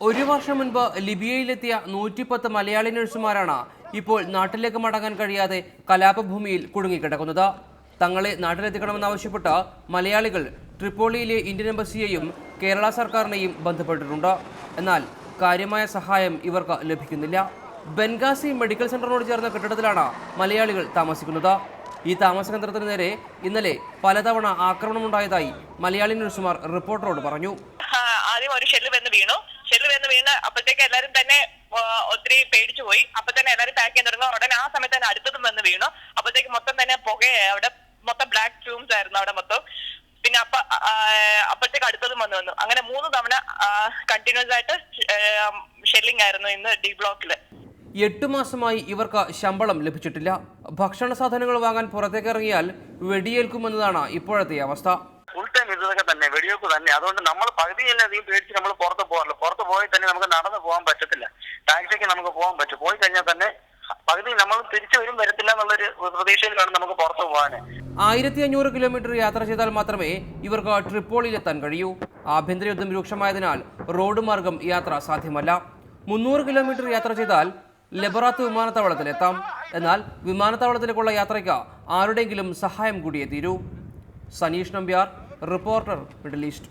ഒരു വർഷം മുൻപ് ലിബിയയിലെത്തിയ 110 മലയാളി നഴ്സുമാരാണ് ഇപ്പോൾ നാട്ടിലേക്ക് മടങ്ങാൻ കഴിയാതെ കലാപഭൂമിയിൽ കുടുങ്ങിക്കിടക്കുന്നത്. തങ്ങളെ നാട്ടിലെത്തിക്കണമെന്നാവശ്യപ്പെട്ട് മലയാളികൾ ട്രിപ്പോളിയിലെ ഇന്ത്യൻ എംബസിയെയും കേരള സർക്കാരിനെയും ബന്ധപ്പെട്ടിട്ടുണ്ട്. എന്നാൽ കാര്യമായ സഹായം ഇവർക്ക് ലഭിക്കുന്നില്ല. ബെൻഗാസി മെഡിക്കൽ സെന്ററിനോട് ചേർന്ന കെട്ടിടത്തിലാണ് മലയാളികൾ താമസിക്കുന്നത്. ഈ താമസ കേന്ദ്രത്തിന് നേരെ ഇന്നലെ പലതവണ ആക്രമണമുണ്ടായതായി മലയാളി നഴ്സുമാർ റിപ്പോർട്ടറോട് പറഞ്ഞു. ആദ്യം ഒരു ഷെല്ല് വന്ന് വീണ് അപ്പോഴത്തേക്ക് എല്ലാവരും തന്നെ ഒത്തിരി പേടിച്ചു പോയി. അപ്പൊ തന്നെ എല്ലാവരും പാക്ക് ചെയ്യാൻ തുടങ്ങി. ഉടനെ ആ സമയത്ത് തന്നെ അടുത്തതും വന്ന് വീണു. അപ്പോഴത്തേക്ക് മൊത്തം തന്നെ അവിടെ മൊത്തം ബ്ലാക്ക് ഫ്യൂംസ് ആയിരുന്നു അവിടെ മൊത്തം. പിന്നെ അപ്പോഴത്തേക്ക് അടുത്തതും വന്നു. അങ്ങനെ 3 തവണ കണ്ടിന്യൂസ് ആയിട്ട് ഷെല്ലിംഗ് ആയിരുന്നു ഇന്ന് ഡി ബ്ലോക്കില്. 8 മാസമായി ഇവർക്ക് ശമ്പളം ലഭിച്ചിട്ടില്ല. ഭക്ഷണ സാധനങ്ങൾ വാങ്ങാൻ പുറത്തേക്ക് ഇറങ്ങിയാൽ വെടിയേൽക്കുമെന്നതാണ് ഇപ്പോഴത്തെ അവസ്ഥ. ഫുൾ ടൈം ഇതൊക്കെ തന്നെ വെടിവെപ്പ് തന്നെ. അതുകൊണ്ട് നമ്മൾ പകുതിയിലധികം പേടിച്ച് നമ്മൾ പുറത്ത് പോകാറില്ല. പുറത്ത് പോയി തന്നെ നമുക്ക് നടന്നു പോകാൻ പറ്റത്തില്ല. ടാക്സിക്ക് നമുക്ക് പോകാൻ പറ്റും. പോയി കഴിഞ്ഞാൽ തന്നെ പകുതി നമ്മൾ തിരിച്ചു വരത്തില്ല എന്നുള്ളൊരു പ്രതീക്ഷയിലാണ് നമുക്ക് പുറത്ത് പോകാൻ. 1500 കിലോമീറ്റർ യാത്ര ചെയ്താൽ മാത്രമേ ഇവർക്ക് ട്രിപ്പോളിയിലെത്താൻ കഴിയൂ. ആഭ്യന്തര യുദ്ധം രൂക്ഷമായതിനാൽ റോഡ് മാർഗം യാത്ര സാധ്യമല്ല. 300 കിലോമീറ്റർ യാത്ര ചെയ്താൽ ലെബറാത്ത് വിമാനത്താവളത്തിലെത്താം. എന്നാൽ വിമാനത്താവളത്തിലേക്കുള്ള യാത്രയ്ക്ക് ആരുടെയെങ്കിലും സഹായം കൂടിയേ തീരൂ. Saneesh Nambiar, reporter, Middle east.